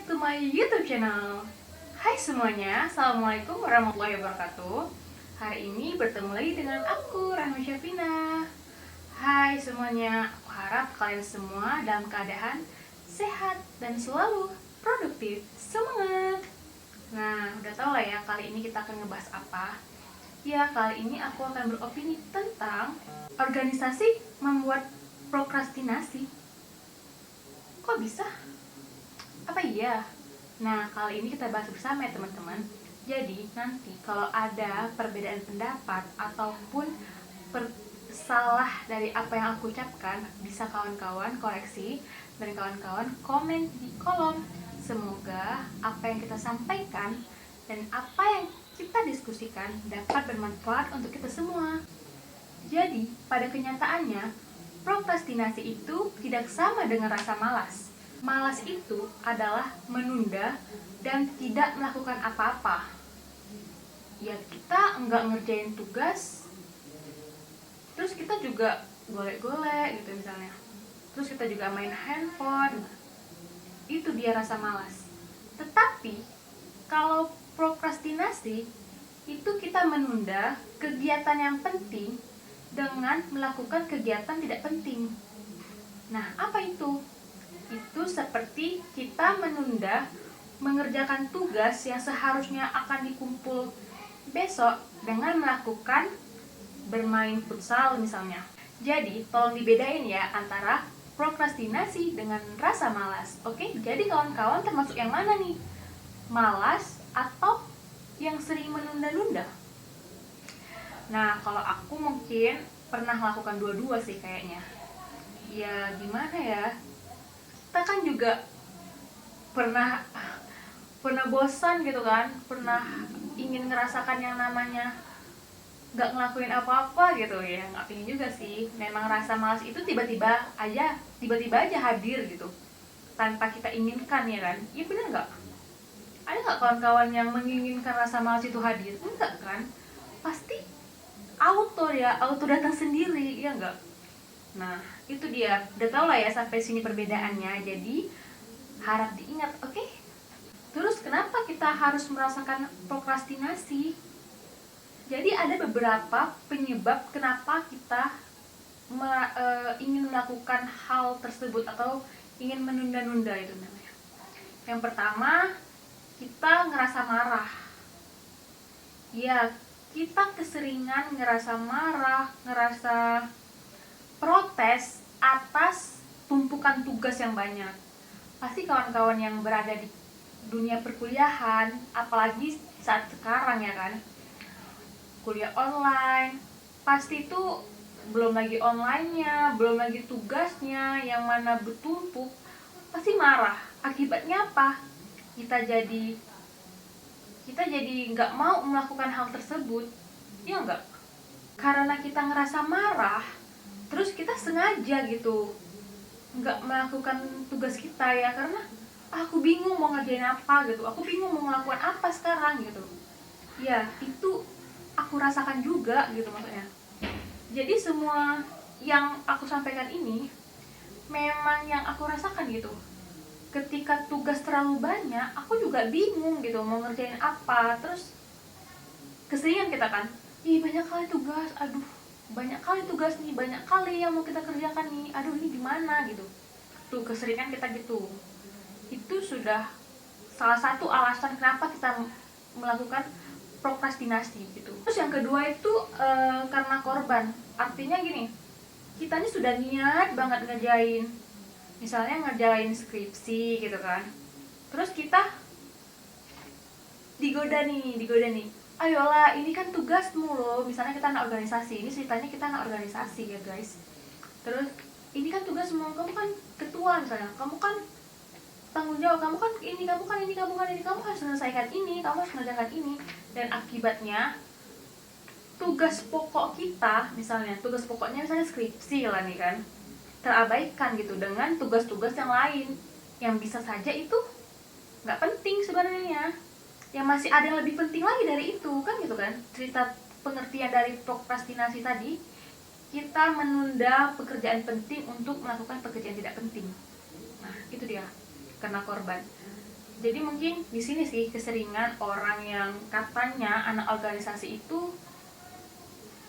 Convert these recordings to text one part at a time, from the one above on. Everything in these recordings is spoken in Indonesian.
to my YouTube channel. Hai semuanya, Assalamualaikum warahmatullahi wabarakatuh. Hari ini bertemu lagi dengan aku, Rahma Syafina. Hai semuanya, aku harap kalian semua dalam keadaan sehat dan selalu produktif. Semangat! Nah, udah tau lah ya kali ini kita akan ngebahas apa. Ya, kali ini aku akan beropini tentang organisasi membuat prokrastinasi. Kok bisa? Apa iya? Nah, kali ini kita bahas bersama ya teman-teman. Jadi, nanti kalau ada perbedaan pendapat ataupun salah dari apa yang aku ucapkan, bisa kawan-kawan koreksi dan kawan-kawan komen di kolom. Semoga apa yang kita sampaikan dan apa yang kita diskusikan dapat bermanfaat untuk kita semua. Jadi, pada kenyataannya, prokrastinasi itu tidak sama dengan rasa malas. Malas itu adalah menunda dan tidak melakukan apa-apa. Ya, kita nggak ngerjain tugas, terus kita juga golek-golek gitu misalnya. Terus kita juga main handphone. Itu dia rasa malas. Tetapi, kalau prokrastinasi, itu kita menunda kegiatan yang penting dengan melakukan kegiatan tidak penting. Nah, apa itu? Itu seperti kita menunda mengerjakan tugas yang seharusnya akan dikumpul besok dengan melakukan bermain futsal misalnya. Jadi, tolong dibedain ya antara prokrastinasi dengan rasa malas. Oke? Jadi kawan-kawan termasuk yang mana nih? Malas atau yang sering menunda-nunda? Nah, kalau aku mungkin pernah melakukan dua-dua sih kayaknya. Ya, gimana ya? Kita kan juga pernah bosan gitu kan, pernah ingin ngerasakan yang namanya nggak ngelakuin apa-apa gitu ya. Nggak pingin juga sih, memang rasa malas itu tiba-tiba aja hadir gitu tanpa kita inginkan, ya kan? Iya bener nggak? Ada nggak kawan-kawan yang menginginkan rasa malas itu hadir? Enggak kan? Pasti auto datang sendiri, ya enggak? Nah, itu dia. Udah tau lah ya sampai sini perbedaannya. Jadi, harap diingat, oke? Terus kenapa kita harus merasakan prokrastinasi? Jadi ada beberapa penyebab kenapa kita ingin melakukan hal tersebut atau ingin menunda-nunda itu namanya. Yang pertama, kita ngerasa marah. Ya, kita keseringan ngerasa marah, ngerasa protes atas tumpukan tugas yang banyak. Pasti kawan-kawan yang berada di dunia perkuliahan, apalagi saat sekarang ya kan, kuliah online, pasti itu belum lagi online-nya, belum lagi tugasnya yang mana bertumpuk, pasti marah. Akibatnya apa? Kita jadi nggak mau melakukan hal tersebut, ya nggak? Karena kita ngerasa marah, terus kita sengaja gitu nggak melakukan tugas kita ya, karena aku bingung mau ngerjain apa gitu, aku bingung mau ngelakuin apa sekarang gitu. Ya, itu aku rasakan juga gitu maksudnya. Jadi semua yang aku sampaikan ini memang yang aku rasakan gitu. Ketika tugas terlalu banyak, aku juga bingung gitu mau ngerjain apa. Terus keseringan kita kan, ih banyak kali tugas, aduh banyak kali tugas nih, banyak kali yang mau kita kerjakan nih, aduh ini gimana gitu. Tuh keseringan kita gitu. Itu sudah salah satu alasan kenapa kita melakukan prokrastinasi gitu. Terus yang kedua itu karena korban. Artinya gini, kita ini sudah niat banget ngerjain, misalnya ngerjain skripsi gitu kan, terus kita digoda nih, ayolah ini kan tugasmu loh, misalnya kita anak organisasi, ini ceritanya kita anak organisasi ya guys, terus ini kan tugasmu, kamu kan ketua misalnya, kamu kan tanggung jawab, kamu kan ini, kamu harus selesaikan ini, kamu harus mengerjakan ini. Dan akibatnya tugas pokok kita, misalnya tugas pokoknya misalnya skripsi lah nih kan, terabaikan gitu dengan tugas-tugas yang lain yang bisa saja itu nggak penting sebenarnya, yang masih ada yang lebih penting lagi dari itu kan gitu kan. Cerita pengertian dari prokrastinasi tadi, kita menunda pekerjaan penting untuk melakukan pekerjaan tidak penting. Nah, itu dia, karena korban. Jadi mungkin di sini sih keseringan orang yang katanya anak organisasi itu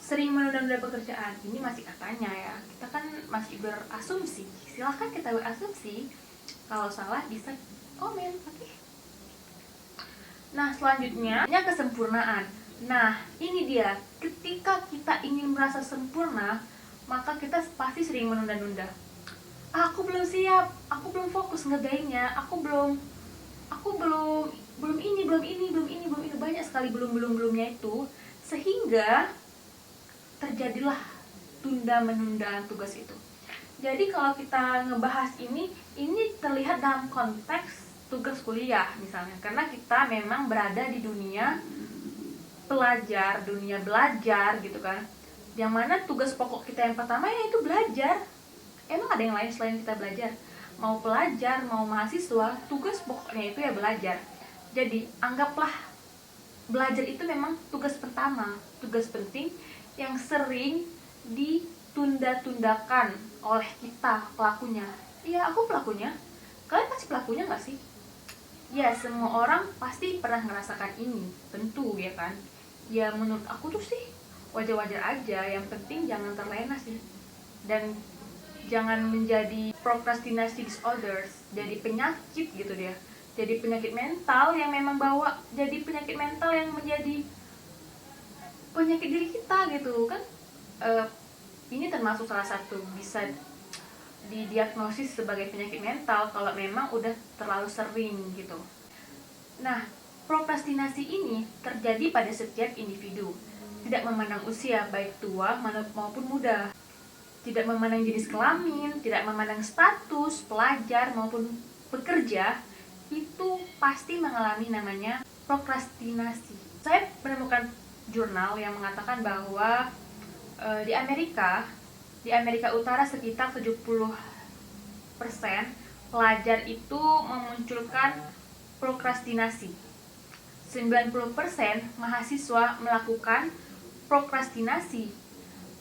sering menunda-nunda pekerjaan. Ini masih katanya ya, kita kan masih berasumsi. Silahkan kita berasumsi, kalau salah bisa komen, oke? Nah selanjutnya kesempurnaan. Nah ini dia, ketika kita ingin merasa sempurna, maka kita pasti sering menunda-nunda. Aku belum siap, aku belum fokus ngerjainnya, aku belum ini, banyak sekali belumnya itu, sehingga terjadilah tunda menunda tugas itu. Jadi kalau kita ngebahas ini terlihat dalam konteks tugas kuliah misalnya, karena kita memang berada di dunia pelajar, dunia belajar gitu kan, yang mana tugas pokok kita yang pertama yaitu belajar. Emang ada yang lain selain kita belajar? Mau pelajar, mau mahasiswa, tugas pokoknya itu ya belajar. Jadi anggaplah belajar itu memang tugas pertama, tugas penting yang sering ditunda-tundakan oleh kita pelakunya. Iya, aku pelakunya. Kalian pasti pelakunya nggak sih? Ya, semua orang pasti pernah merasakan ini, tentu ya kan. Ya menurut aku tuh sih wajar-wajar aja, yang penting jangan terlena sih. Dan jangan menjadi procrastination disorders, jadi penyakit gitu dia. Jadi penyakit mental yang memang bawa, jadi penyakit mental yang menjadi penyakit diri kita gitu kan. Ini termasuk salah satu bisa didiagnosis sebagai penyakit mental kalau memang udah terlalu sering gitu. Nah, prokrastinasi ini terjadi pada setiap individu, tidak memandang usia baik tua maupun muda, tidak memandang jenis kelamin, tidak memandang status pelajar maupun pekerja, itu pasti mengalami namanya prokrastinasi. Saya menemukan jurnal yang mengatakan bahwa di Amerika Utara sekitar 70% pelajar itu memunculkan prokrastinasi. 90% mahasiswa melakukan prokrastinasi,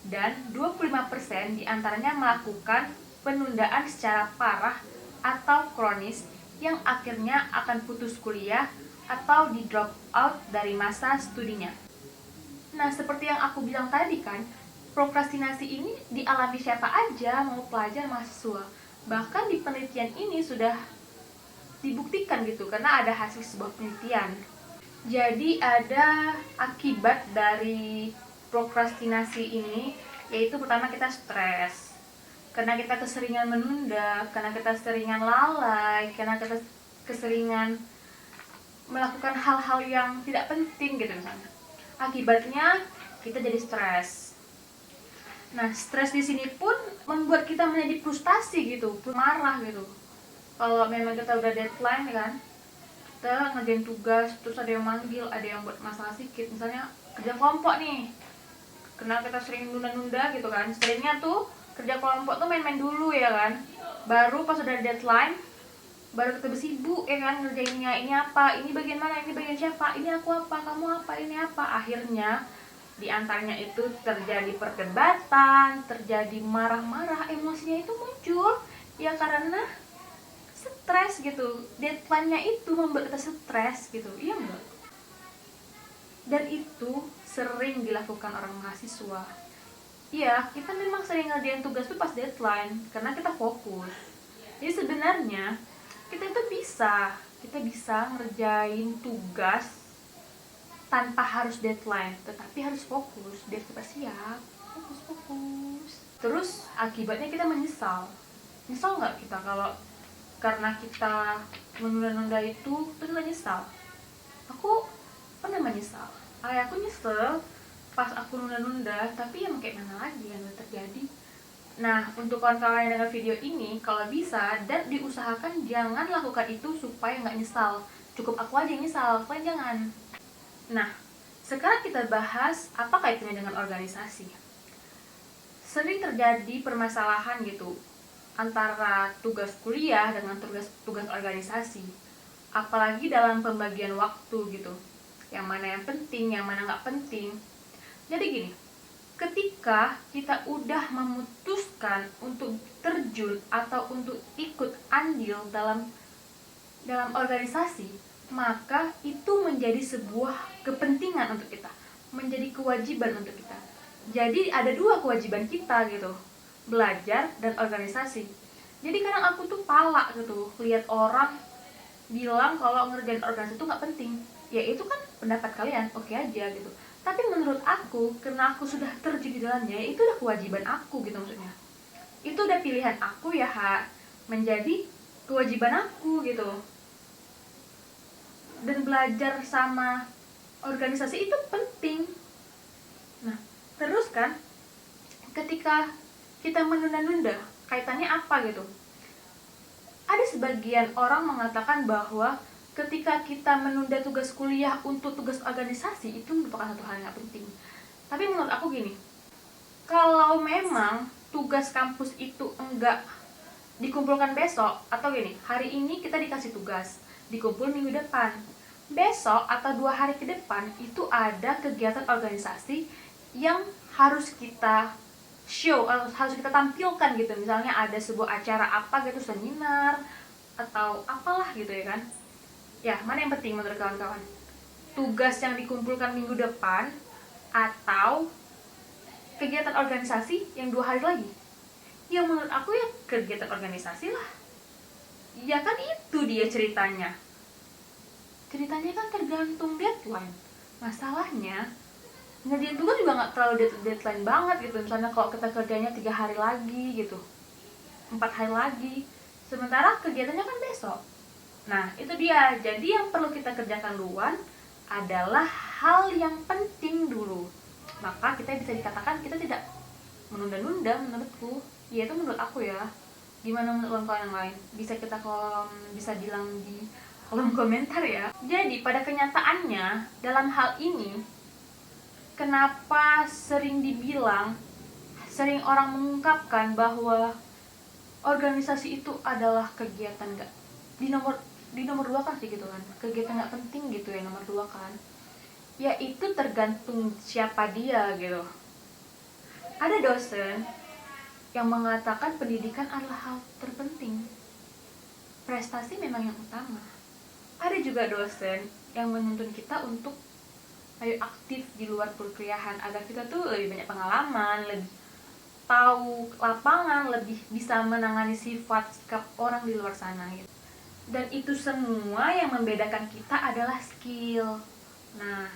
dan 25% diantaranya melakukan penundaan secara parah atau kronis yang akhirnya akan putus kuliah atau di drop out dari masa studinya. Nah, seperti yang aku bilang tadi kan, prokrastinasi ini dialami siapa aja, mau pelajar, mahasiswa. Bahkan di penelitian ini sudah dibuktikan gitu, karena ada hasil sebuah penelitian. Jadi ada akibat dari prokrastinasi ini, yaitu pertama kita stres, karena kita keseringan menunda, karena kita keseringan lalai, karena kita keseringan melakukan hal-hal yang tidak penting gitu misalnya. Akibatnya kita jadi stres. Nah, stres di sini pun membuat kita menjadi frustasi gitu, marah gitu. Kalau memang kita udah deadline kan, kita ngerjain tugas, terus ada yang manggil, ada yang buat masalah sedikit, misalnya kerja kelompok nih, karena kita sering nunda-nunda gitu kan, seringnya tuh kerja kelompok tuh main-main dulu ya kan, baru pas udah deadline baru kita bersibuk ya kan, ngerjainnya ini apa, ini bagian mana, ini bagian siapa, ini aku apa, kamu apa, ini apa. Akhirnya diantaranya itu terjadi perdebatan, terjadi marah-marah, emosinya itu muncul ya karena stres gitu. Deadline-nya itu membuat kita stres gitu, iya enggak? Dan itu sering dilakukan orang mahasiswa. Iya, kita memang sering ngerjain tugas tuh pas deadline karena kita fokus. Jadi sebenarnya kita bisa ngerjain tugas tanpa harus deadline, tetapi harus fokus biar kita siap. Fokus. Terus akibatnya kita menyesal. Nyesal nggak kita kalau karena kita menunda-nunda itu terus menyesal? Aku pernah menyesal. Aku nyesel pas aku nunda-nunda, tapi ya kayak mana lagi yang terjadi. Nah, untuk kawan-kawan yang dengar video ini, kalau bisa dan diusahakan jangan lakukan itu supaya nggak nyesal. Cukup aku aja yang nyesal, kalian jangan. Nah, sekarang kita bahas apa kaitannya dengan organisasi. Sering terjadi permasalahan gitu antara tugas kuliah dengan tugas organisasi, apalagi dalam pembagian waktu gitu, yang mana yang penting, yang mana nggak penting. Jadi gini, ketika kita udah memutuskan untuk terjun atau untuk ikut andil dalam dalam organisasi, maka itu menjadi sebuah kepentingan untuk kita, menjadi kewajiban untuk kita. Jadi ada dua kewajiban kita gitu, belajar dan organisasi. Jadi kadang aku tuh palak gitu lihat orang bilang kalau ngerjain organisasi itu nggak penting. Ya itu kan pendapat kalian, oke aja gitu. Tapi menurut aku, karena aku sudah terjun di dalamnya, itu udah kewajiban aku gitu maksudnya. Itu udah pilihan aku ya, menjadi kewajiban aku gitu. Dan belajar sama organisasi itu penting. Nah, terus kan ketika kita menunda-nunda, kaitannya apa gitu? Ada sebagian orang mengatakan bahwa ketika kita menunda tugas kuliah untuk tugas organisasi itu merupakan satu hal yang penting. Tapi menurut aku gini, kalau memang tugas kampus itu enggak dikumpulkan besok, atau gini, hari ini kita dikasih tugas, dikumpul minggu depan, besok atau 2 hari ke depan itu ada kegiatan organisasi yang harus kita show, harus kita tampilkan gitu. Misalnya ada sebuah acara apa gitu, seminar atau apalah gitu ya kan. Ya, mana yang penting menurut kawan-kawan? Tugas yang dikumpulkan minggu depan atau kegiatan organisasi yang 2 hari lagi? Ya menurut aku ya kegiatan organisasi lah. Ya kan itu dia ceritanya. Ceritanya kan tergantung deadline. Masalahnya ngerjain tugas juga nggak terlalu deadline banget gitu. Misalnya kalau kita kerjanya 3 hari lagi gitu, 4 hari lagi, sementara kegiatannya kan besok. Nah itu dia. Jadi yang perlu kita kerjakan duluan adalah hal yang penting dulu. Maka kita bisa dikatakan kita tidak menunda-nunda menurutku. Ya itu menurut aku ya. Gimana menurut kawan yang lain? Bisa bilang di kolom komentar ya. Jadi pada kenyataannya dalam hal ini, kenapa sering orang mengungkapkan bahwa organisasi itu adalah kegiatan gak di nomor 2 kan sih gitu kan, kegiatan gak penting gitu ya nomor 2 kan. Ya itu tergantung siapa dia gitu. Ada dosen yang mengatakan pendidikan adalah hal terpenting, prestasi memang yang utama. Ada juga dosen yang menuntun kita untuk ayo aktif di luar perkuliahan agar kita tuh lebih banyak pengalaman, lebih tahu lapangan, lebih bisa menangani sifat sikap orang di luar sana gitu. Dan itu semua yang membedakan kita adalah skill. Nah,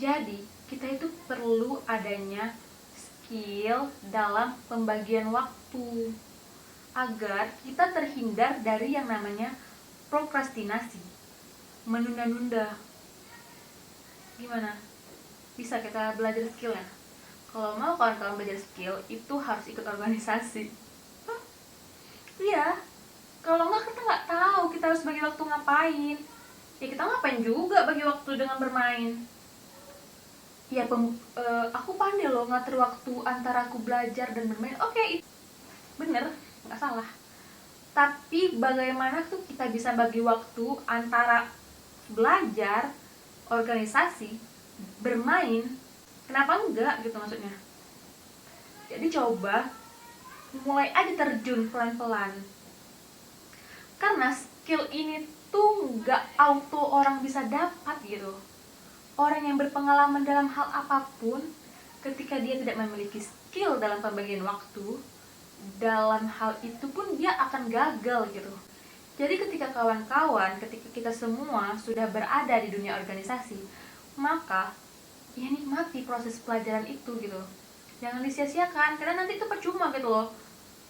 jadi kita itu perlu adanya skill dalam pembagian waktu agar kita terhindar dari yang namanya prokrastinasi, menunda-nunda. Gimana? Bisa kita belajar skill ya? Kalau mau kawan-kawan belajar skill itu harus ikut organisasi. Iya. Kalau nggak kita nggak tahu kita harus bagi waktu ngapain. Ya kita ngapain juga bagi waktu dengan bermain. Ya aku pandai loh ngatur waktu antara aku belajar dan bermain. Oke, bener, nggak salah. Tapi bagaimana tuh kita bisa bagi waktu antara belajar, organisasi, bermain? Kenapa enggak gitu maksudnya? Jadi coba mulai aja terjun pelan-pelan. Karena skill ini tuh nggak auto orang bisa dapat gitu. Orang yang berpengalaman dalam hal apapun, ketika dia tidak memiliki skill dalam pembagian waktu, dalam hal itu pun dia akan gagal gitu. Jadi ketika kita semua sudah berada di dunia organisasi, maka ya nikmati proses pelajaran itu gitu. Jangan disia-siakan, karena nanti itu percuma gitu loh.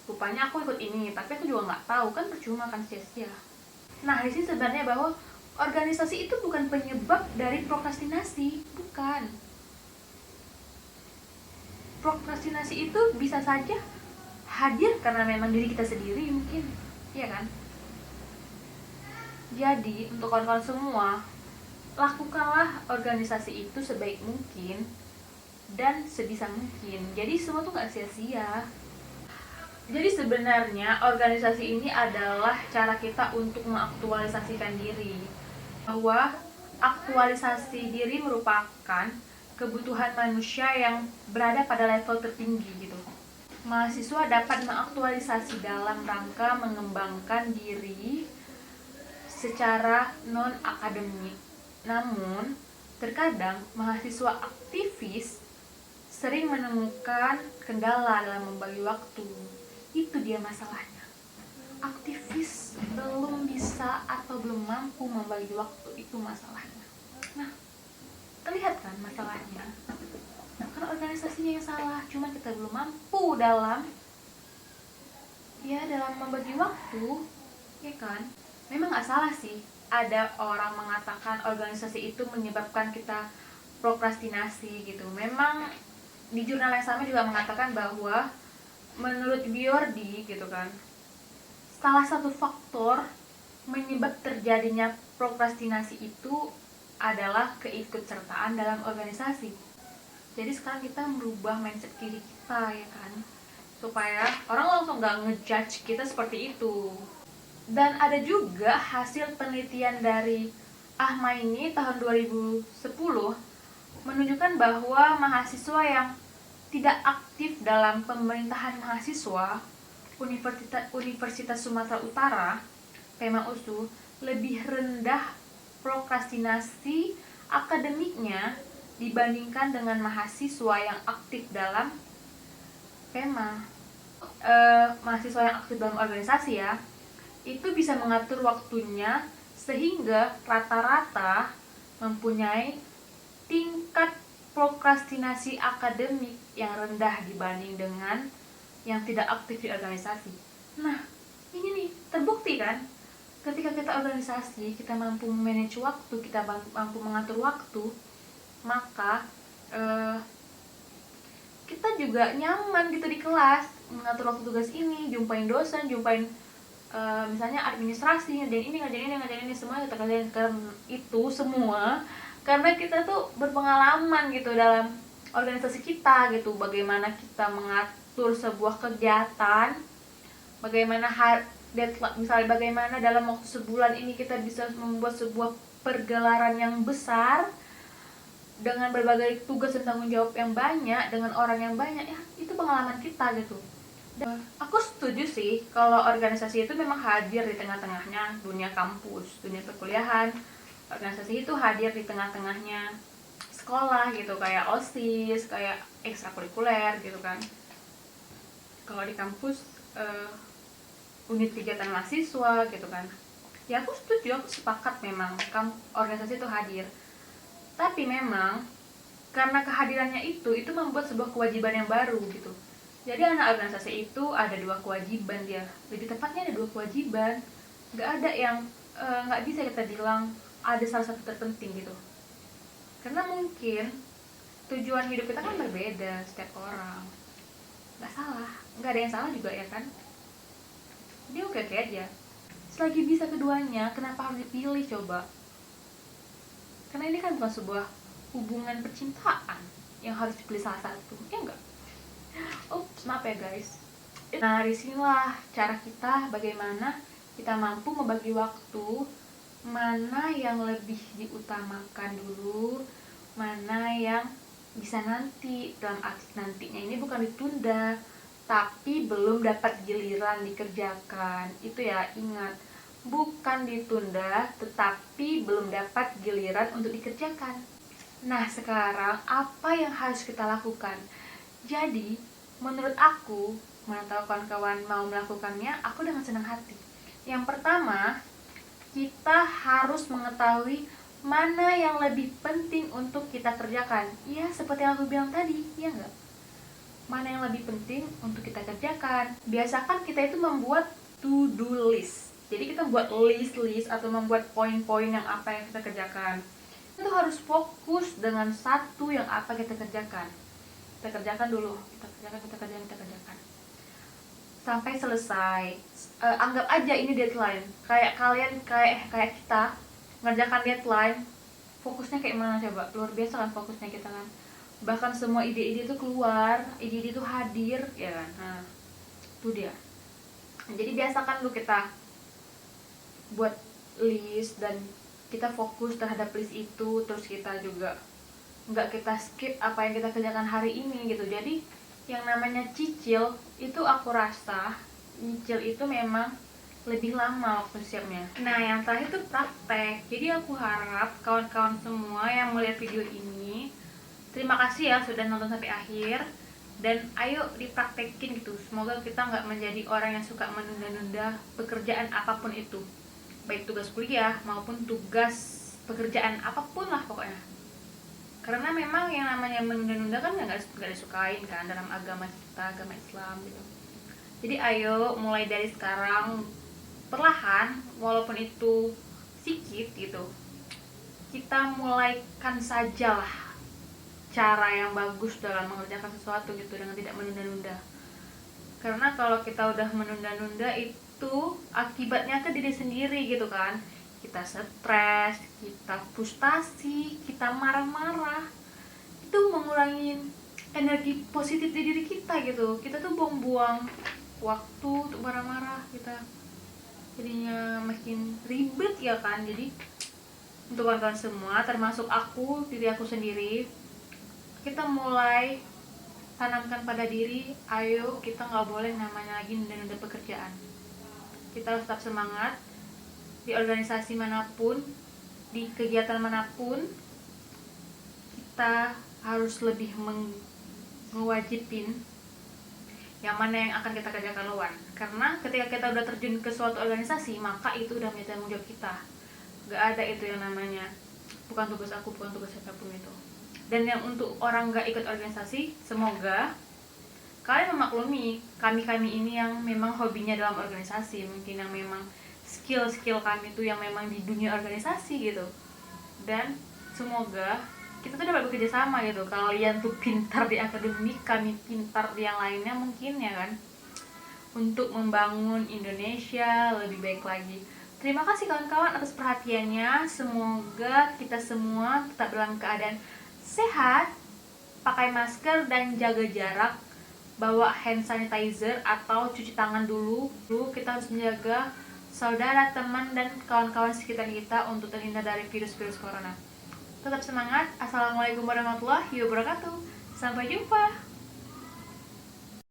Rupanya aku ikut ini, tapi aku juga nggak tahu, kan percuma, kan sia-sia. Nah, di sini sebenarnya bahwa organisasi itu bukan penyebab dari prokrastinasi, bukan. Prokrastinasi itu bisa saja hadir karena memang diri kita sendiri mungkin, iya kan? Jadi untuk kawan-kawan semua, lakukanlah organisasi itu sebaik mungkin dan sebisa mungkin. Jadi semua tuh nggak sia-sia. Jadi sebenarnya organisasi ini adalah cara kita untuk mengaktualisasikan diri. Bahwa aktualisasi diri merupakan kebutuhan manusia yang berada pada level tertinggi gitu. Mahasiswa dapat mengaktualisasi dalam rangka mengembangkan diri secara non-akademik. Namun, terkadang mahasiswa aktivis sering menemukan kendala dalam membagi waktu. Itu dia masalahnya. Aktivis belum bisa atau belum mampu membagi waktu, itu masalahnya. Nah, terlihat kan masalahnya? Karena organisasinya yang salah, cuma kita belum mampu dalam membagi waktu, ya kan? Memang gak salah sih, ada orang mengatakan organisasi itu menyebabkan kita prokrastinasi gitu. Memang di jurnal yang sama juga mengatakan bahwa menurut Biordi gitu kan, salah satu faktor menyebab terjadinya prokrastinasi itu adalah keikutsertaan dalam organisasi. Jadi sekarang kita merubah mindset diri kita, ya kan, supaya orang langsung gak ngejudge kita seperti itu. Dan ada juga hasil penelitian dari Ahmaini tahun 2010 menunjukkan bahwa mahasiswa yang tidak aktif dalam pemerintahan mahasiswa Universitas Sumatera Utara, PEMA USU, lebih rendah prokrastinasi akademiknya dibandingkan dengan mahasiswa yang aktif dalam PEMA. Mahasiswa yang aktif dalam organisasi ya, itu bisa mengatur waktunya sehingga rata-rata mempunyai tingkat prokrastinasi akademik yang rendah dibanding dengan yang tidak aktif di organisasi. Nah, ini nih terbukti kan, ketika kita organisasi, kita mampu manage waktu, kita mampu mengatur waktu, maka kita juga nyaman gitu di kelas, mengatur waktu tugas ini, jumpain dosen, jumpain misalnya administrasi, ngerjain ini semua kita kerjain. Itu semua karena kita tuh berpengalaman gitu dalam organisasi kita gitu, bagaimana kita mengatur sebuah kegiatan, bagaimana deadline, misalnya bagaimana dalam waktu sebulan ini kita bisa membuat sebuah pergelaran yang besar dengan berbagai tugas dan tanggung jawab yang banyak, dengan orang yang banyak, ya itu pengalaman kita gitu. Aku setuju sih kalau organisasi itu memang hadir di tengah-tengahnya dunia kampus, dunia perkuliahan. Organisasi itu hadir di tengah-tengahnya sekolah gitu, kayak OSIS, kayak ekstrakurikuler gitu kan. Kalau di kampus unit kegiatan mahasiswa gitu kan. Ya aku setuju, aku sepakat memang organisasi itu hadir. Tapi memang karena kehadirannya itu membuat sebuah kewajiban yang baru gitu. Jadi anak organisasi itu ada 2 kewajiban dia. Lebih tepatnya ada 2 kewajiban. Nggak ada yang nggak bisa kita bilang ada salah satu terpenting gitu. Karena mungkin tujuan hidup kita kan berbeda setiap orang. Nggak salah, nggak ada yang salah juga ya kan. Dia oke-oke aja. Selagi bisa keduanya, kenapa harus dipilih coba? Karena ini kan bukan sebuah hubungan percintaan yang harus dipilih salah satu, ya enggak? Ups, maaf ya guys. Nah, disinilah cara kita bagaimana kita mampu membagi waktu, mana yang lebih diutamakan dulu, mana yang bisa nanti. Dalam arti nantinya ini bukan ditunda, tapi belum dapat giliran dikerjakan. Itu ya, ingat, bukan ditunda, tetapi belum dapat giliran untuk dikerjakan. Nah, sekarang apa yang harus kita lakukan? Jadi, menurut aku, mana tahu kawan-kawan mau melakukannya, aku dengan senang hati. Yang pertama, kita harus mengetahui mana yang lebih penting untuk kita kerjakan. Ya, seperti yang aku bilang tadi, ya enggak? Mana yang lebih penting untuk kita kerjakan. Biasakan kita itu membuat to-do list. Jadi kita buat list atau membuat poin-poin yang apa yang kita kerjakan. Itu harus fokus dengan satu yang apa kita kerjakan. Kita kerjakan dulu, kita kerjakan sampai selesai. Anggap aja ini deadline. Kayak kalian, kayak kita ngerjakan deadline, fokusnya kayak mana coba? Luar biasa kan fokusnya kita kan. Bahkan semua ide-ide itu keluar, ide-ide itu hadir, ya kan. Nah, itu dia. Jadi biasakan dulu kita buat list dan kita fokus terhadap list itu. Terus kita juga nggak kita skip apa yang kita kerjakan hari ini gitu. Jadi yang namanya cicil itu, aku rasa nyicil itu memang lebih lama waktu siapnya. Nah, yang terakhir itu praktek. Jadi aku harap kawan-kawan semua yang melihat video ini, terima kasih ya sudah nonton sampai akhir. Dan ayo dipraktekin gitu. Semoga kita nggak menjadi orang yang suka menunda-nunda pekerjaan apapun itu, baik tugas kuliah maupun tugas pekerjaan apapun lah pokoknya. Karena memang yang namanya menunda-nunda kan nggak disukain kan dalam agama kita, agama Islam gitu. Jadi ayo mulai dari sekarang, perlahan walaupun itu sedikit gitu, kita mulaikan sajalah cara yang bagus dalam mengerjakan sesuatu gitu dengan tidak menunda-nunda. Karena kalau kita udah menunda-nunda itu akibatnya ke diri sendiri gitu kan. Kita stres, kita frustasi, kita marah-marah. Itu mengurangi energi positif di diri kita gitu. Kita tuh buang-buang waktu untuk marah-marah, kita jadinya makin ribet ya kan. Jadi untuk kawan-kawan semua, termasuk aku, diri aku sendiri, kita mulai tanamkan pada diri, ayo kita nggak boleh namanya lagi nunda-nunda pekerjaan. Kita harus tetap semangat di organisasi manapun, di kegiatan manapun. Kita harus lebih mewajibin yang mana yang akan kita kerjakan luar. Karena ketika kita udah terjun ke suatu organisasi, maka itu udah menjadi tanggung jawab kita. Gak ada itu yang namanya bukan tugas aku, bukan tugas siapapun itu. Dan yang untuk orang gak ikut organisasi, semoga kalian memaklumi kami ini yang memang hobinya dalam organisasi, mungkin yang memang skill kami itu yang memang di dunia organisasi gitu. Dan semoga kita tuh dapat bekerja sama gitu. Kalian tuh pintar di akademik, kami pintar di yang lainnya mungkin ya kan, untuk membangun Indonesia lebih baik lagi. Terima kasih kawan-kawan atas perhatiannya. Semoga kita semua tetap dalam keadaan sehat, pakai masker dan jaga jarak, bawa hand sanitizer atau cuci tangan dulu. Kita harus menjaga saudara, teman, dan kawan-kawan sekitar kita untuk terhindar dari virus-virus corona. Tetap semangat. Assalamualaikum warahmatullahi wabarakatuh. Sampai jumpa.